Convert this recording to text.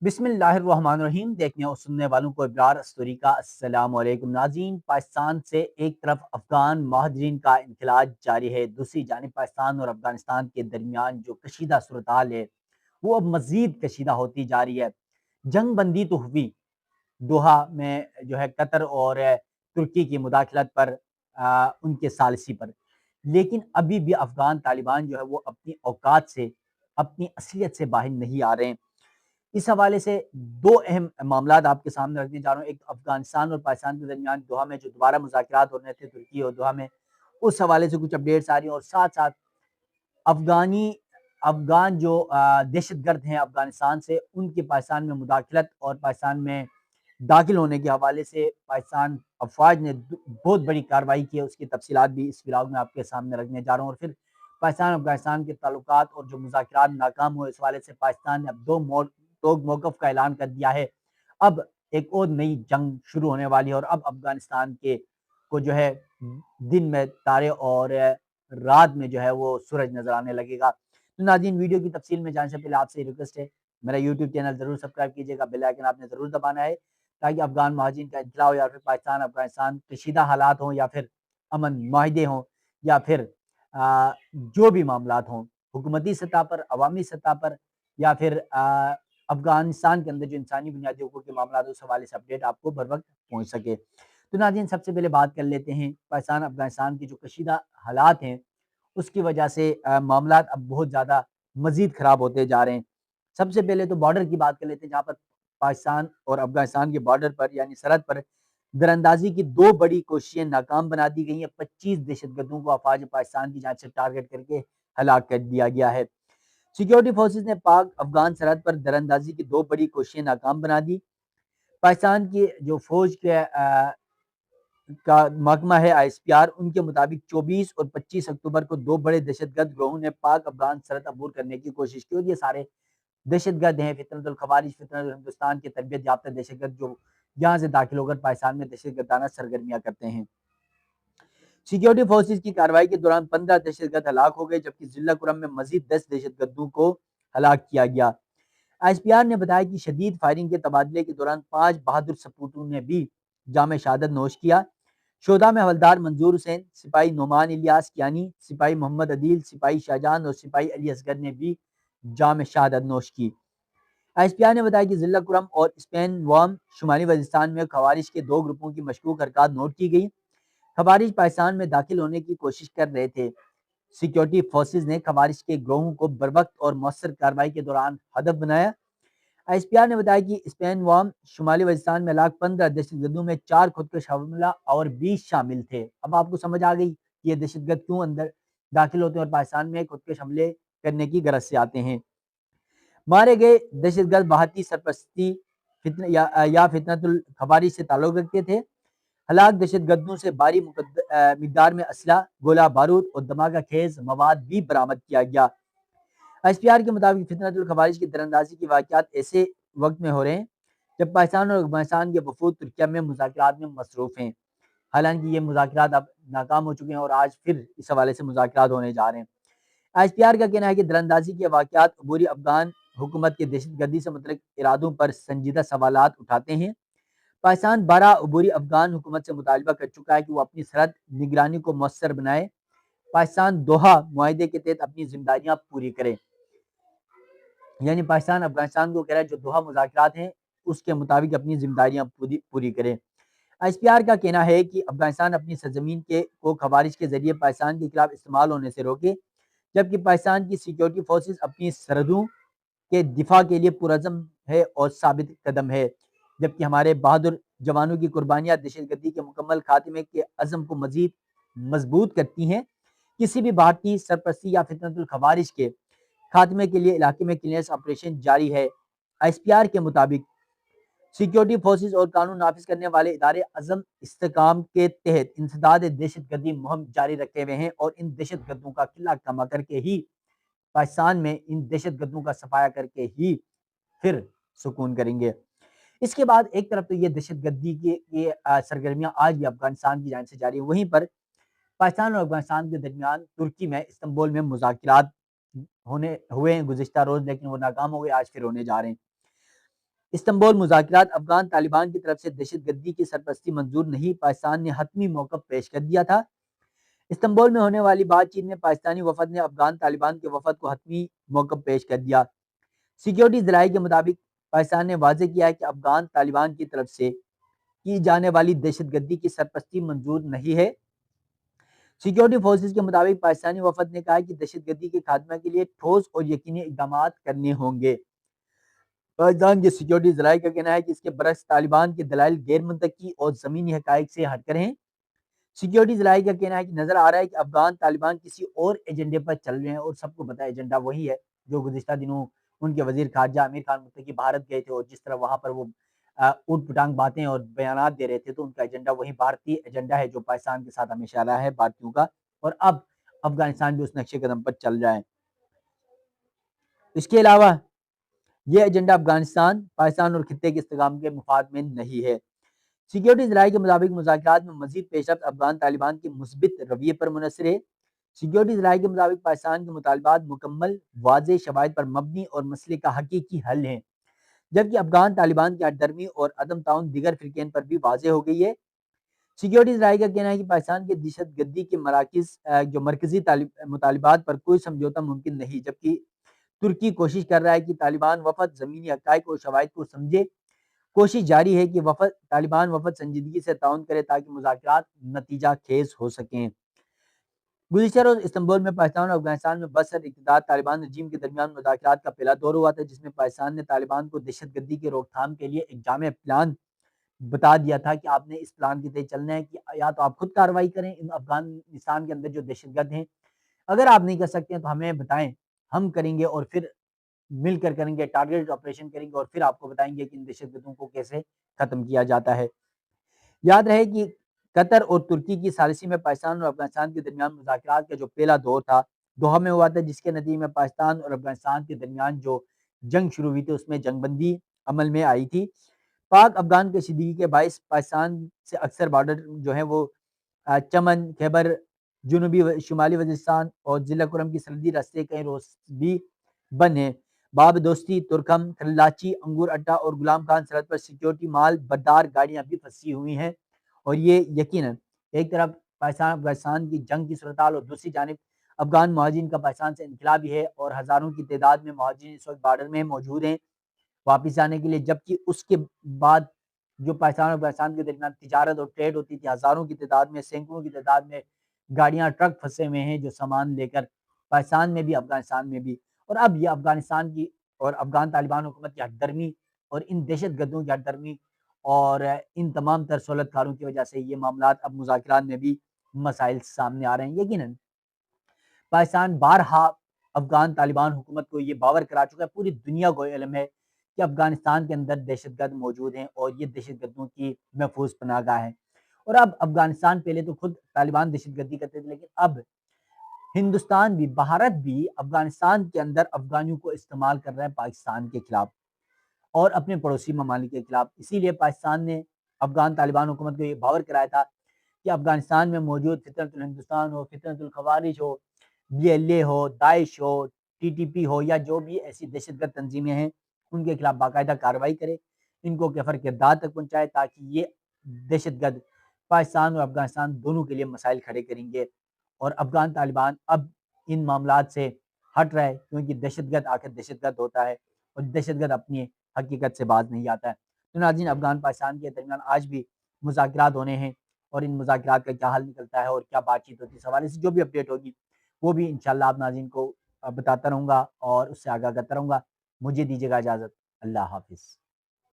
بسم اللہ الرحمن الرحیم۔ دیکھنے اور سننے والوں کو ابرار استوری کا السلام علیکم ناظرین۔ پاکستان سے ایک طرف افغان مہاجرین کا انخلاء جاری ہے، دوسری جانب پاکستان اور افغانستان کے درمیان جو کشیدہ صورتحال ہے وہ اب مزید کشیدہ ہوتی جا رہی ہے۔ جنگ بندی تو ہوئی دوحہ میں جو ہے قطر اور ترکی کی مداخلت پر، ان کے ثالثی پر، لیکن ابھی بھی افغان طالبان جو ہے وہ اپنی اوقات سے، اپنی اصلیت سے باہر نہیں آ رہے ہیں۔ اس حوالے سے دو اہم معاملات آپ کے سامنے رکھنے جا رہا ہوں۔ ایک افغانستان اور پاکستان کے درمیان دوحہ میں جو دوبارہ مذاکرات ہو رہے تھے ترکی اور دوحہ میں، اس حوالے سے کچھ اپڈیٹس آ رہی ہیں، اور ساتھ ساتھ افغان جو دہشت گرد ہیں افغانستان سے، ان کی پاکستان میں مداخلت اور پاکستان میں داخل ہونے کے حوالے سے پاکستان افواج نے بہت بڑی کارروائی کی ہے، اس کی تفصیلات بھی اس ولاگ میں آپ کے سامنے رکھنے جا رہا ہوں۔ اور پھر پاکستان افغانستان کے تعلقات اور جو مذاکرات ناکام ہوئے، اس حوالے سے پاکستان نے اب دو موقف کا اعلان کر دیا ہے۔ اب ایک اور نئی جنگ شروع ہونے والی ہے، اور اب افغانستان کے کو جو ہے دن میں تارے اور رات میں جو ہے وہ سورج نظر آنے لگے گا۔ تو ناظرین، ویڈیو کی تفصیل میں جانے سے پہلے آپ سے ریکویسٹ ہے، میرا یوٹیوب چینل ضرور سبسکرائب کیجیے گا، بیل آئیکن آپ نے ضرور دبانا ہے تاکہ افغان مہاجرین کا انخلاء ہو، یا پھر پاکستان افغانستان کشیدہ حالات ہوں، یا پھر امن معاہدے ہوں، یا پھر جو بھی معاملات ہوں حکومتی سطح پر، عوامی سطح پر، یا پھر افغانستان کے اندر جو انسانی بنیادی حقوق کے معاملات ہیں، اس حوالے سے اپڈیٹ آپ کو بر وقت پہنچ سکے۔ تو ناظرین، سب سے پہلے بات کر لیتے ہیں پاکستان افغانستان کی جو کشیدہ حالات ہیں، اس کی وجہ سے معاملات اب بہت زیادہ مزید خراب ہوتے جا رہے ہیں۔ سب سے پہلے تو بارڈر کی بات کر لیتے ہیں، جہاں پر پاکستان اور افغانستان کے بارڈر پر یعنی سرحد پر دراندازی کی دو بڑی کوششیں ناکام بنا دی گئی ہیں۔ 25 دہشت گردوں کو افواج پاکستان کی جانب سے ٹارگٹ کر کے ہلاک کر دیا گیا ہے۔ سیکیورٹی فورسز نے پاک افغان سرحد پر دراندازی کی دو بڑی کوششیں ناکام بنا دی۔ پاکستان کی جو فوج کا محکمہ ہے ISPR، ان کے مطابق 24 اور 25 اکتوبر کو دو بڑے دہشت گرد گروہوں نے پاک افغان سرحد عبور کرنے کی کوشش کی، اور یہ سارے دہشت گرد ہیں فتنۃ الخوارج، فتنۃ الہندوستان کے تربیت یافتہ دہشت گرد، جو یہاں سے داخل ہو کر پاکستان میں دہشت گردانہ سرگرمیاں کرتے ہیں۔ سیکیورٹی فورسز کی کارروائی کے دوران 15 دہشت گرد ہلاک ہو گئے، جبکہ ضلع کرم میں مزید 10 دہشت گردوں کو ہلاک کیا گیا۔ ISPR نے بتایا کہ شدید فائرنگ کے تبادلے کے دوران 5 بہادر سپوتوں نے بھی جام شہادت نوش کیا۔ شہداء میں حوالدار منظور حسین، سپاہی نعمان الیاس کیانی، سپاہی محمد عدیل، سپاہی شاہجہان اور سپاہی علی اصغر نے بھی جام شہادت نوش کی۔ ISPR نے بتایا کہ ضلع کرم اور اسپین وام شمالی وزیرستان میں خوارج کے دو گروپوں کی مشکوک حرکات نوٹ کی گئی۔ خوارج پاکستان میں داخل ہونے کی کوشش کر رہے تھے۔ سیکیورٹی فورسز نے خوارج کے گروہوں کو بروقت اور مؤثر کارروائی کے دوران ہدف بنایا۔ ISPR نے بتایا کہ اسپین وام شمالی وزیرستان میں ہلاک 15 دہشت گردوں میں 4 خودکش حملہ اور 20 شامل تھے۔ اب آپ کو سمجھ آ گئی کہ یہ دہشت گرد کیوں اندر داخل ہوتے ہیں اور پاکستان میں خودکش حملے کرنے کی غرض سے آتے ہیں۔ مارے گئے دہشت گرد بھارتی سرپرستی یا فتنۃ الخوارج سے تعلق رکھتے تھے۔ ہلاک دہشت گردوں سے بھاری مقدار میں اسلحہ، گولہ بارود اور دھماکہ خیز مواد بھی برآمد کیا گیا۔ ISPR کے مطابق فتنۃ الخوارج کی دراندازی کے واقعات ایسے وقت میں ہو رہے ہیں جب پاکستان اور افغانستان کے وفود ترکیہ میں مذاکرات میں مصروف ہیں۔ حالانکہ یہ مذاکرات اب ناکام ہو چکے ہیں، اور آج پھر اس حوالے سے مذاکرات ہونے جا رہے ہیں۔ ISPR کا کہنا ہے کہ دراندازی کے واقعات عبوری افغان حکومت کے دہشت گردی سے متعلق ارادوں پر سنجیدہ سوالات اٹھاتے ہیں۔ پاکستان 12 عبوری افغان حکومت سے مطالبہ کر چکا ہے کہ وہ اپنی سرحد نگرانی کو مؤثر بنائے۔ پاکستان دوحہ معاہدے کے تحت اپنی ذمہ داریاں پوری کرے، یعنی پاکستان افغانستان کو کہہ رہا ہے جو دوحہ مذاکرات ہیں اس کے مطابق اپنی ذمہ داریاں پوری کرے۔ ISPR کا کہنا ہے کہ افغانستان اپنی سرزمین کو خوارج کے ذریعے پاکستان کے خلاف استعمال ہونے سے روکے، جبکہ پاکستان کی سیکیورٹی فورسز اپنی سرحدوں کے دفاع کے لیے پرعزم ہے اور ثابت قدم ہے، جبکہ ہمارے بہادر جوانوں کی قربانیاں دہشت گردی کے مکمل خاتمے کے عزم کو مزید مضبوط کرتی ہیں۔ کسی بھی بھارتی سرپرستی یا فتنۃ الخوارج کے خاتمے کے لیے علاقے میں کلیئرنس آپریشن جاری ہے۔ ISPR کے مطابق سیکیورٹی فورسز اور قانون نافذ کرنے والے ادارے عزم استحکام کے تحت انسداد دہشت گردی مہم جاری رکھے ہوئے ہیں، اور ان دہشت گردوں کا قلعہ کما کر کے ہی پاکستان میں ان دہشت گردوں کا صفایا کر کے ہی پھر سکون کریں گے۔ اس کے بعد ایک طرف تو یہ دہشت گردی کی سرگرمیاں آج بھی افغانستان کی جانب سے جاری ہیں، وہیں پر پاکستان اور افغانستان کے درمیان ترکی میں استنبول میں مذاکرات ہوئے ہیں گزشتہ روز، لیکن وہ ناکام ہو گئے، آج پھر ہونے جا رہے ہیں۔ استنبول مذاکرات افغان طالبان کی طرف سے دہشت گردی کی سرپرستی منظور نہیں، پاکستان نے حتمی موقف پیش کر دیا تھا۔ استنبول میں ہونے والی بات چیت میں پاکستانی وفد نے افغان طالبان کے وفد کو حتمی موقف پیش کر دیا۔ سیکیورٹی ذرائع کے مطابق پاکستان نے واضح کیا ہے کہ افغان طالبان کی طرف سے کی جانے والی دہشت گردی کی سرپرستی منظور نہیں ہے۔ سیکیورٹی فورسز کے مطابق پاکستانی وفد نے کہا کہ دہشت گردی کے خاتمہ کے لیے ٹھوس اور یقینی اقدامات کرنے ہوں گے۔ پاکستان کے سیکیورٹی ذرائع کا کہنا ہے کہ اس کے برعکس طالبان کے دلائل غیر منطقی اور زمینی حقائق سے ہٹ کر ہیں۔ سیکیورٹی ذرائع کا کہنا ہے کہ نظر آ رہا ہے کہ افغان طالبان کسی اور ایجنڈے پر چل رہے ہیں، اور سب کو پتہ ہے ایجنڈا وہی ہے جو گزشتہ دنوں ان کے وزیر خارجہ امیر خان متقی بھارت گئے تھے، اور جس طرح وہاں پر وہ اوٹ پٹانگ باتیں اور بیانات دے رہے تھے، تو ان کا ایجنڈا وہی بھارتی ایجنڈا ہے جو پاکستان کے ساتھ ہمیشہ رہا ہے بھارتیوں کا، اور اب افغانستان بھی اس نقشے قدم پر چل رہا ہے۔ اس کے علاوہ یہ ایجنڈا افغانستان، پاکستان اور خطے کے استحکام کے مفاد میں نہیں ہے۔ سیکیورٹی ذرائع کے مطابق مذاکرات میں مزید پیش رفت افغان طالبان کے مثبت رویے پر منحصر ہے۔ سیکیورٹی ذرائع کے مطابق پاکستان کے مطالبات مکمل، واضح شواہد پر مبنی اور مسئلے کا حقیقی حل ہیں، جبکہ افغان طالبان کی ہٹ درمی اور عدم تعاون دیگر فریقین پر بھی واضح ہو گئی ہے۔ سیکیورٹی ذرائع کا کہنا ہے کہ پاکستان کے دہشت گردی کے مرکزی مطالبات پر کوئی سمجھوتہ ممکن نہیں، جبکہ ترکی کوشش کر رہا ہے کہ طالبان وفد زمینی حقائق اور شواہد کو سمجھے۔ کوشش جاری ہے کہ طالبان وفد سنجیدگی سے تعاون کرے تاکہ مذاکرات نتیجہ خیز ہو سکیں۔ گزشتہ روز استنبول میں پاکستان اور افغانستان میں بسر اقتدار طالبان رجیم کے درمیان مذاکرات کا پہلا دور ہوا تھا، جس میں پاکستان نے طالبان کو دہشت گردی کے روک تھام کے لیے ایک جامع پلان بتا دیا تھا کہ آپ نے اس پلان کے تحت چلنا ہے، کہ یا تو آپ خود کارروائی کریں ان افغانستان کے اندر جو دہشت گرد ہیں، اگر آپ نہیں کر سکتے ہیں تو ہمیں بتائیں، ہم کریں گے، اور پھر مل کر کریں گے، ٹارگیٹ آپریشن کریں گے، اور پھر آپ کو بتائیں گے کہ ان دہشت گردوں کو کیسے ختم کیا جاتا ہے۔ یاد رہے کہ قطر اور ترکی کی ثالثی میں پاکستان اور افغانستان کے درمیان مذاکرات کا جو پہلا دور تھا دوحہ میں ہوا تھا، جس کے نتیجے میں پاکستان اور افغانستان کے درمیان جو جنگ شروع ہوئی تھی اس میں جنگ بندی عمل میں آئی تھی۔ پاک افغان کشیدگی کے باعث پاکستان سے اکثر بارڈر جو ہیں وہ چمن، خیبر، جنوبی شمالی وزیرستان اور ضلع کرم کی سرحدی راستے کئی روز بھی بند ہیں۔ باب دوستی، ترکم، کراچی، انگور اڈا اور غلام خان سرحد پر سیکیورٹی مال بردار گاڑیاں بھی پھنسی ہوئی ہیں، اور یہ یقیناً ایک طرف پاکستان افغانستان کی جنگ کی صورتحال، اور دوسری جانب افغان مہاجرین کا پاکستان سے انخلا بھی ہے، اور ہزاروں کی تعداد میں مہاجرین اس وقت بارڈر میں موجود ہیں واپس آنے کے لیے، جبکہ اس کے بعد جو پاکستان اور افغانستان کے درمیان تجارت اور ٹریڈ ہوتی تھی، ہزاروں کی تعداد میں، سینکڑوں کی تعداد میں گاڑیاں، ٹرک پھنسے ہوئے ہیں جو سامان لے کر پاکستان میں بھی افغانستان میں بھی، اور اب یہ افغانستان کی اور افغان طالبان حکومت کی ہٹ درمی اور ان دہشت گردوں کی ہٹ درمی اور ان تمام تر سہولت کاروں کی وجہ سے یہ معاملات اب مذاکرات میں بھی مسائل سامنے آ رہے ہیں۔ یقیناً پاکستان بارہا افغان طالبان حکومت کو یہ باور کرا چکا ہے، پوری دنیا کو علم ہے کہ افغانستان کے اندر دہشت گرد موجود ہیں اور یہ دہشت گردوں کی محفوظ پناہ گاہ ہے، اور اب افغانستان پہلے تو خود طالبان دہشت گردی کرتے تھے، لیکن اب ہندوستان بھی، بھارت بھی افغانستان کے اندر افغانیوں کو استعمال کر رہا ہے پاکستان کے خلاف اور اپنے پڑوسی ممالک کے خلاف۔ اسی لیے پاکستان نے افغان طالبان حکومت کو یہ باور کرایا تھا کہ افغانستان میں موجود فطرت الہندوستان ہو، فطرت الخوارج ہو، BLA ہو، داعش ہو، TTP ہو، یا جو بھی ایسی دہشت گرد تنظیمیں ہیں ان کے خلاف باقاعدہ کارروائی کرے، ان کو کفر کردار تک پہنچائے، تاکہ یہ دہشت گرد پاکستان اور افغانستان دونوں کے لیے مسائل کھڑے کریں گے، اور افغان طالبان اب ان معاملات سے ہٹ رہا ہے، کیونکہ دہشت گرد آخر دہشت گرد ہوتا ہے اور دہشت گرد اپنی حقیقت سے باز نہیں آتا ہے۔ تو ناظرین، افغان پاکستان کے درمیان آج بھی مذاکرات ہونے ہیں، اور ان مذاکرات کا کیا حل نکلتا ہے اور کیا بات چیت ہوتی ہے، اس حوالے سے جو بھی اپڈیٹ ہوگی وہ بھی انشاءاللہ آپ ناظرین کو بتاتا رہوں گا اور اس سے آگاہ کرتا رہوں گا۔ مجھے دیجیے گا اجازت، اللہ حافظ۔